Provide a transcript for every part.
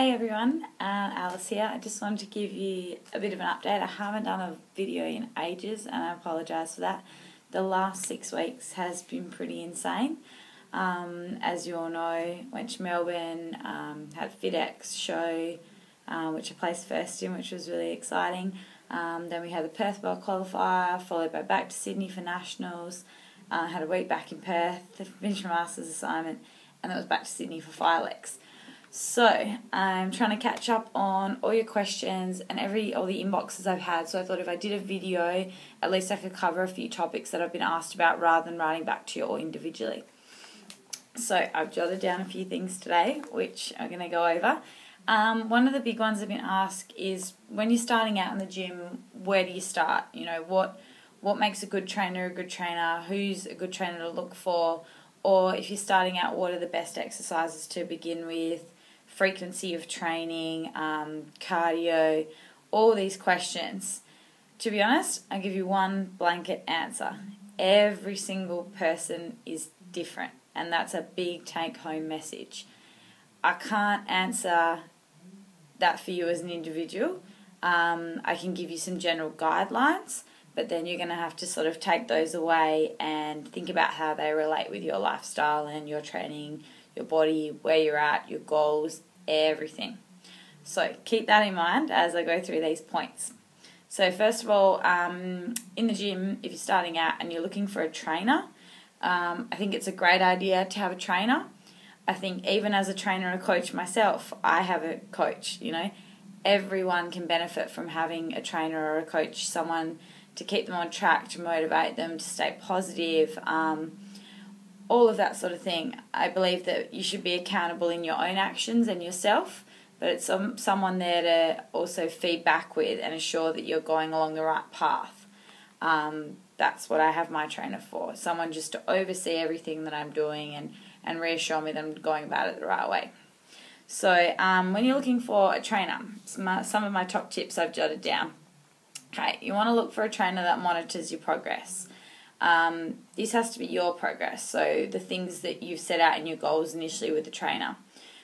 Hey everyone, Alice here. I just wanted to give you a bit of an update. I haven't done a video in ages and I apologise for that. The last 6 weeks has been pretty insane. As you all know, went to Melbourne, had a FitX show, which I placed first in, which was really exciting. Then we had the Perth World Qualifier, followed by back to Sydney for Nationals. Had a week back in Perth, finished my Masters assignment, and then was back to Sydney for FILEX. So, I'm trying to catch up on all your questions and all the inboxes I've had. So I thought if I did a video, at least I could cover a few topics that I've been asked about rather than writing back to you all individually. So I've jotted down a few things today, which I'm going to go over. One of the big ones I've been asked is, when you're starting out in the gym, where do you start? You know, what makes a good trainer a good trainer? Who's a good trainer to look for? Or if you're starting out, what are the best exercises to begin with? Frequency of training, cardio, all these questions. To be honest, I'll give you one blanket answer. Every single person is different, and that's a big take-home message. I can't answer that for you as an individual. I can give you some general guidelines, but then you're going to have to sort of take those away and think about how they relate with your lifestyle and your training, your body, where you're at, your goals, everything. So keep that in mind as I go through these points. So first of all, in the gym, if you're starting out and you're looking for a trainer, I think it's a great idea to have a trainer. I think even as a trainer and a coach myself, I have a coach, you know. Everyone can benefit from having a trainer or a coach, someone to keep them on track, to motivate them, to stay positive, all of that sort of thing. I believe that you should be accountable in your own actions and yourself, but it's someone there to also feed back with and assure that you're going along the right path. That's what I have my trainer for, someone just to oversee everything that I'm doing and reassure me that I'm going about it the right way. So when you're looking for a trainer, some of my top tips I've jotted down. Okay, you want to look for a trainer that monitors your progress. This has to be your progress, so the things that you've set out in your goals initially with the trainer.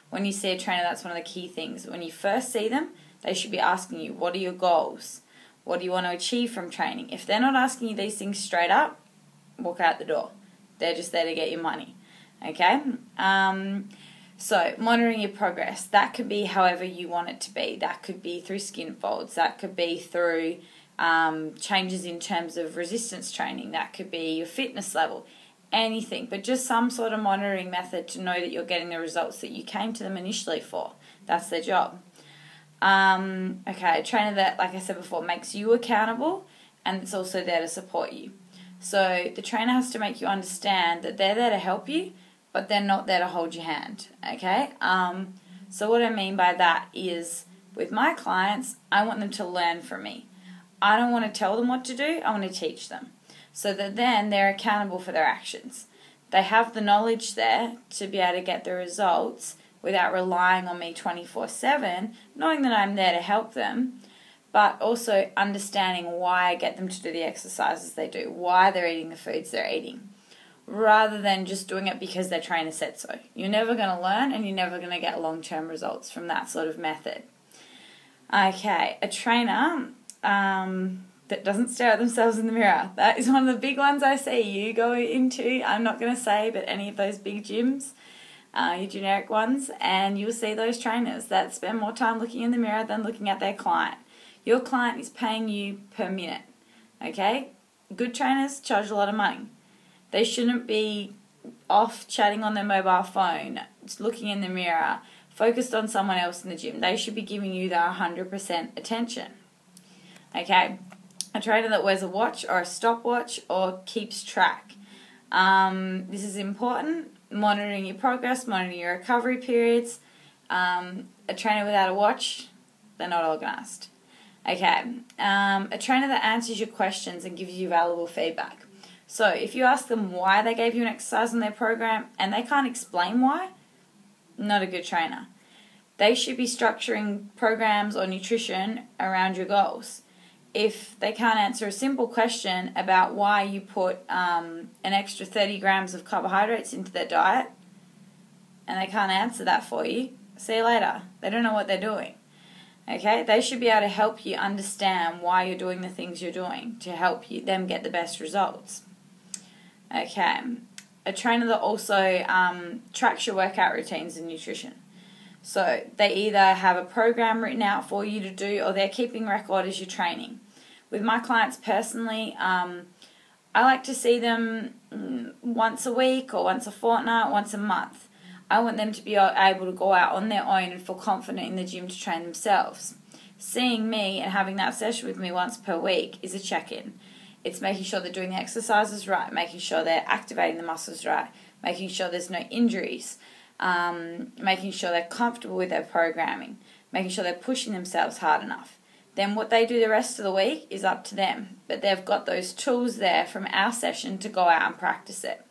When you see a trainer, that's one of the key things. When you first see them, they should be asking you, what are your goals? What do you want to achieve from training? If they're not asking you these things straight up, walk out the door. They're just there to get your money. Okay? So, monitoring your progress, that could be however you want it to be. That could be through skin folds. That could be through changes in terms of resistance training. That could be your fitness level. Anything, but just some sort of monitoring method to know that you're getting the results that you came to them initially for. That's their job. Okay, a trainer that, like I said before, makes you accountable and it's also there to support you. So the trainer has to make you understand that they're there to help you, but they're not there to hold your hand, okay? So what I mean by that is, with my clients, I want them to learn from me. I don't want to tell them what to do, I want to teach them. So that then they're accountable for their actions. They have the knowledge there to be able to get the results without relying on me 24/7, knowing that I'm there to help them, but also understanding why I get them to do the exercises they do, why they're eating the foods they're eating, rather than just doing it because their trainer said so. You're never going to learn and you're never going to get long-term results from that sort of method. Okay, a trainer that doesn't stare at themselves in the mirror. That is one of the big ones I see you go into. I'm not going to say, but any of those big gyms, your generic ones, and you'll see those trainers that spend more time looking in the mirror than looking at their client. Your client is paying you per minute, okay? Good trainers charge a lot of money. They shouldn't be off chatting on their mobile phone, just looking in the mirror, focused on someone else in the gym. They should be giving you their 100% attention, okay? A trainer that wears a watch or a stopwatch or keeps track. This is important. Monitoring your progress, monitoring your recovery periods. A trainer without a watch, they're not organised. Okay. A trainer that answers your questions and gives you valuable feedback. So if you ask them why they gave you an exercise in their program and they can't explain why, not a good trainer. They should be structuring programs or nutrition around your goals. If they can't answer a simple question about why you put an extra 30 grams of carbohydrates into their diet, and they can't answer that for you, See you later. They don't know what they're doing. Okay, they should be able to help you understand why you're doing the things you're doing to help them get the best results. Okay, a trainer that also tracks your workout routines and nutrition. So they either have a program written out for you to do, or they're keeping record as you're training. With my clients personally, I like to see them once a week or once a fortnight, once a month. I want them to be able to go out on their own and feel confident in the gym to train themselves. Seeing me and having that session with me once per week is a check-in. It's making sure they're doing the exercises right, making sure they're activating the muscles right, making sure there's no injuries, making sure they're comfortable with their programming, making sure they're pushing themselves hard enough. Then what they do the rest of the week is up to them, but they've got those tools there from our session to go out and practice it.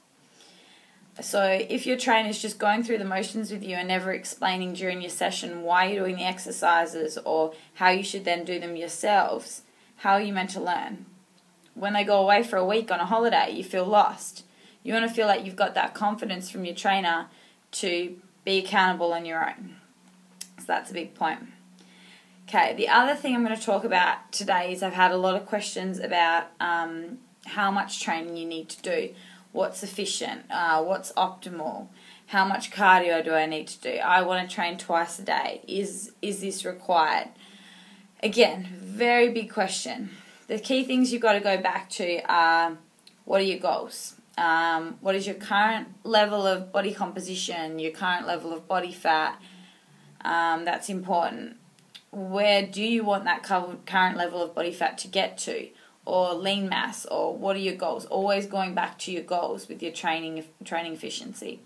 So if your trainer's just going through the motions with you and never explaining during your session why you're doing the exercises or how you should then do them yourselves, how are you meant to learn? When they go away for a week on a holiday, you feel lost. You want to feel like you've got that confidence from your trainer to be accountable on your own. So that's a big point. Okay, the other thing I'm going to talk about today is I've had a lot of questions about how much training you need to do. What's sufficient? What's optimal? How much cardio do I need to do? I want to train twice a day. Is this required? Again, very big question. The key things you've got to go back to are, what are your goals? What is your current level of body composition, your current level of body fat? That's important. Where do you want that current level of body fat to get to? Or lean mass, or what are your goals? Always going back to your goals with your training efficiency.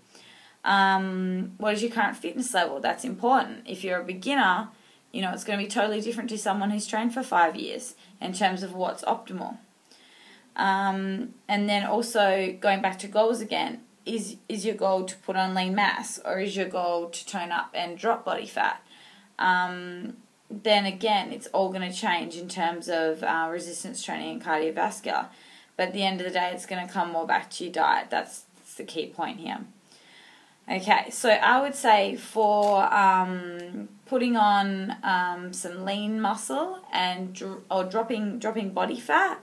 What is your current fitness level? That's important. If you're a beginner, it's going to be totally different to someone who's trained for 5 years in terms of what's optimal. And then also going back to goals again, is your goal to put on lean mass, or is your goal to tone up and drop body fat? Then again, it's all going to change in terms of resistance training and cardiovascular. But at the end of the day, it's going to come more back to your diet. That's the key point here. Okay, so I would say for putting on some lean muscle or dropping body fat,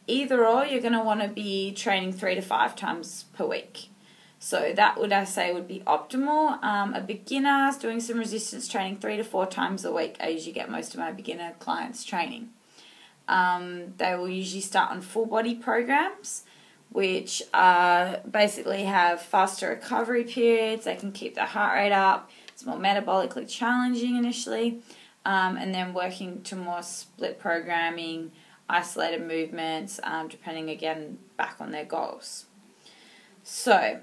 either or, you're going to want to be training 3 to 5 times per week. So that would be optimal. A beginner is doing some resistance training 3 to 4 times a week. I usually get most of my beginner clients training. They will usually start on full body programs, which basically have faster recovery periods. They can keep their heart rate up. It's more metabolically challenging initially. And then working to more split programming, isolated movements, depending again back on their goals. So,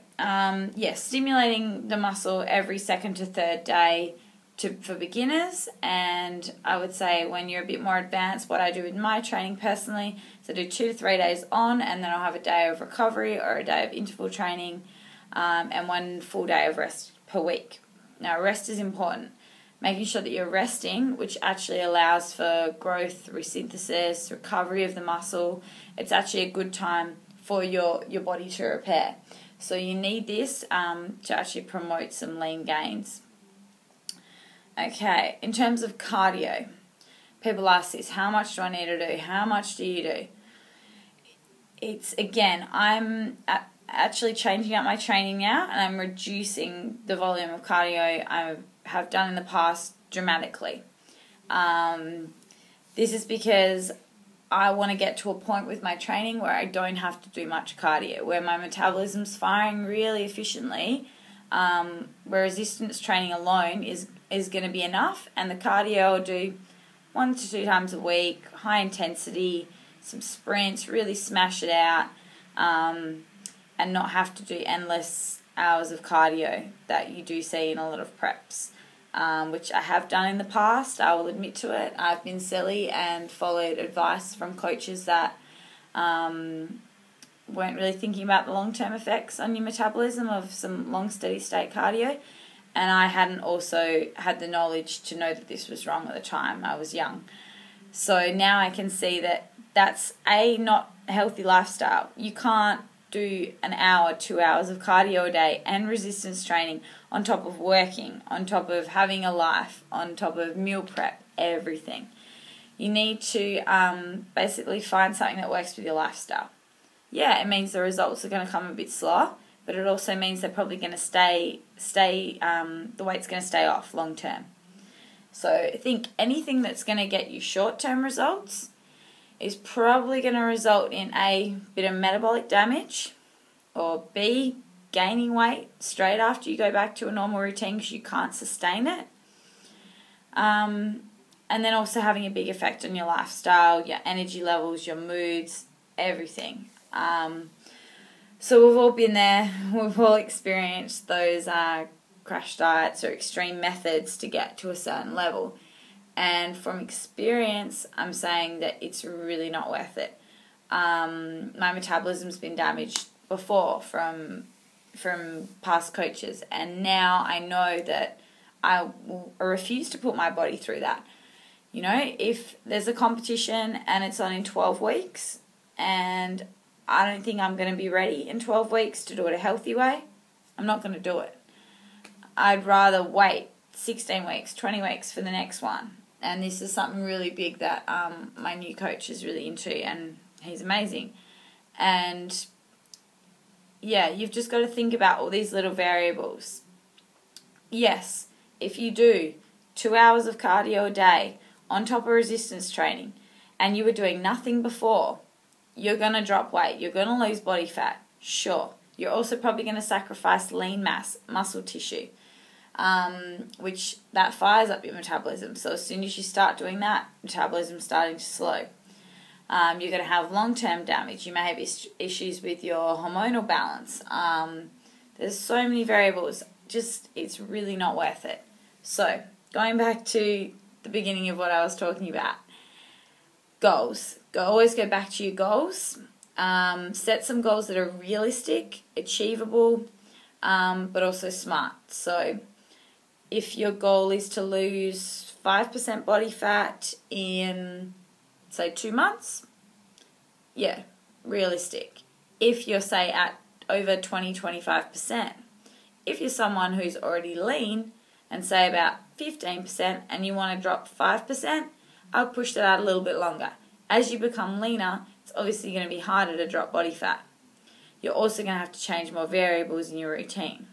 stimulating the muscle every second to third day for beginners, and I would say when you're a bit more advanced, what I do in my training personally is I do 2 to 3 days on, and then I'll have a day of recovery or a day of interval training, and 1 full day of rest per week. Now, rest is important. Making sure that you're resting, which actually allows for growth, resynthesis, recovery of the muscle. It's actually a good time for your body to repair. So you need this to actually promote some lean gains. Okay, in terms of cardio, people ask this, how much do I need to do? How much do you do? It's, again, I'm actually changing up my training now, and I'm reducing the volume of cardio I have done in the past dramatically. This is because I want to get to a point with my training where I don't have to do much cardio, where my metabolism's firing really efficiently, where resistance training alone is going to be enough, and the cardio I'll do 1 to 2 times a week, high intensity, some sprints, really smash it out, and not have to do endless hours of cardio that you do see in a lot of preps. Which I have done in the past, I will admit to it. I've been silly and followed advice from coaches that weren't really thinking about the long-term effects on your metabolism of some long steady state cardio, and I hadn't also had the knowledge to know that this was wrong at the time. I was young. So now I can see that that's not a healthy lifestyle. You can't do an hour, 2 hours of cardio a day and resistance training on top of working, on top of having a life, on top of meal prep, everything. You need to basically find something that works with your lifestyle. Yeah, it means the results are going to come a bit slower, but it also means they're probably going to the weight's going to stay off long term. So I think anything that's going to get you short-term results is probably going to result in A, bit of metabolic damage, or B, gaining weight straight after you go back to a normal routine because you can't sustain it. And then also having a big effect on your lifestyle, your energy levels, your moods, everything. So we've all been there. We've all experienced those crash diets or extreme methods to get to a certain level. And from experience, I'm saying that it's really not worth it. My metabolism's been damaged before from past coaches, and now I know that I refuse to put my body through that. You know, if there's a competition and it's on in 12 weeks, and I don't think I'm going to be ready in 12 weeks to do it a healthy way, I'm not going to do it. I'd rather wait 16 weeks, 20 weeks for the next one. And this is something really big that my new coach is really into, and he's amazing. And yeah, you've just got to think about all these little variables. Yes, if you do 2 hours of cardio a day on top of resistance training and you were doing nothing before, you're going to drop weight. You're going to lose body fat, sure. You're also probably going to sacrifice lean mass, muscle tissue, which that fires up your metabolism. So as soon as you start doing that, metabolism's starting to slow. You're going to have long-term damage. You may have issues with your hormonal balance. There's so many variables. Just, it's really not worth it. So, going back to the beginning of what I was talking about, goals. Always go back to your goals. Set some goals that are realistic, achievable, but also smart. So, if your goal is to lose 5% body fat in, say, 2 months, yeah, realistic. If you're, say, at over 20-25%, if you're someone who's already lean and say about 15% and you want to drop 5%, I'll push that out a little bit longer. As you become leaner, it's obviously going to be harder to drop body fat. You're also going to have to change more variables in your routine.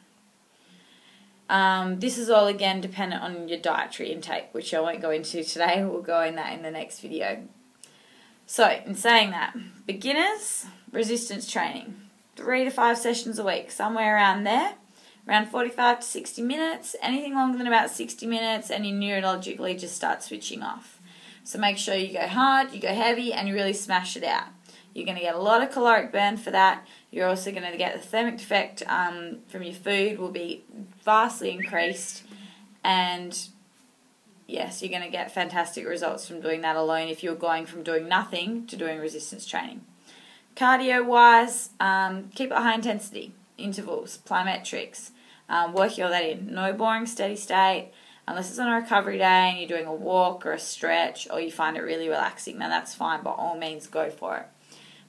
This is all, again, dependent on your dietary intake, which I won't go into today. We'll go in that in the next video. So, in saying that, beginners, resistance training, 3 to 5 sessions a week, somewhere around there, around 45 to 60 minutes, anything longer than about 60 minutes, and you neurologically just start switching off. So make sure you go hard, you go heavy, and you really smash it out. You're going to get a lot of caloric burn for that. You're also going to get the thermic effect from your food will be vastly increased, and yes, you're going to get fantastic results from doing that alone if you're going from doing nothing to doing resistance training. Cardio-wise, keep it high intensity, intervals, plyometrics, working all that in. No boring steady state, unless it's on a recovery day and you're doing a walk or a stretch or you find it really relaxing, then that's fine. By all means, go for it.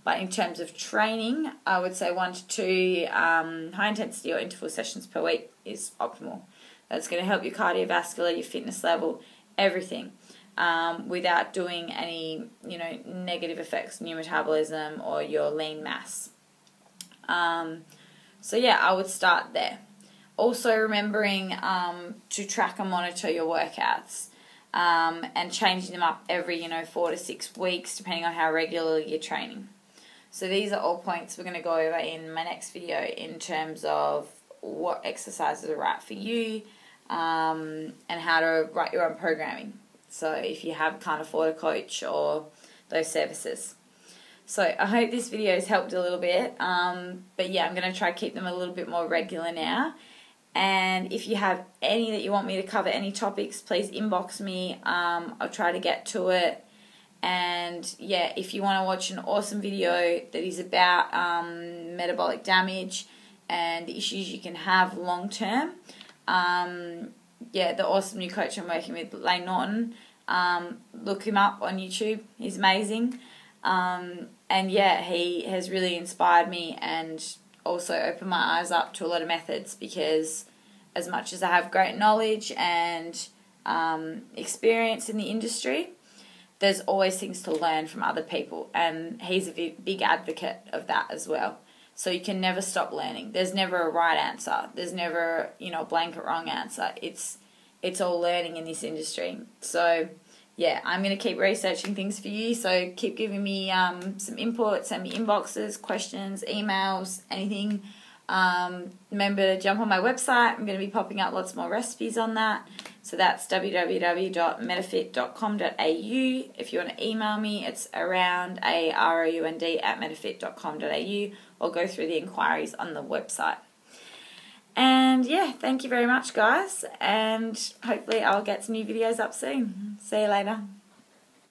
But in terms of training, I would say 1 to 2 high intensity or interval sessions per week is optimal. That's going to help your cardiovascular, your fitness level, everything, without doing any, negative effects on your metabolism or your lean mass. So yeah, I would start there. Also remembering to track and monitor your workouts and changing them up every 4 to 6 weeks, depending on how regularly you're training. So these are all points we're going to go over in my next video in terms of what exercises are right for you and how to write your own programming. So if you can't afford a coach or those services. So I hope this video has helped a little bit. But yeah, I'm going to try to keep them a little bit more regular now. And if you have any that you want me to cover, any topics, please inbox me. I'll try to get to it. And yeah, if you want to watch an awesome video that is about metabolic damage and the issues you can have long term, the awesome new coach I'm working with, Lane Norton, look him up on YouTube. He's amazing. yeah, he has really inspired me and also opened my eyes up to a lot of methods, because as much as I have great knowledge and experience in the industry, there's always things to learn from other people, and he's a big advocate of that as well. So you can never stop learning. There's never a right answer. There's never, a blanket wrong answer. It's all learning in this industry. So yeah, I'm going to keep researching things for you. So keep giving me some input, send me inboxes, questions, emails, anything. Remember to jump on my website. I'm going to be popping up lots more recipes on that. So that's www.metafit.com.au. If you want to email me, it's around@metafit.com.au, or go through the inquiries on the website. And yeah, thank you very much, guys. And hopefully I'll get some new videos up soon. See you later.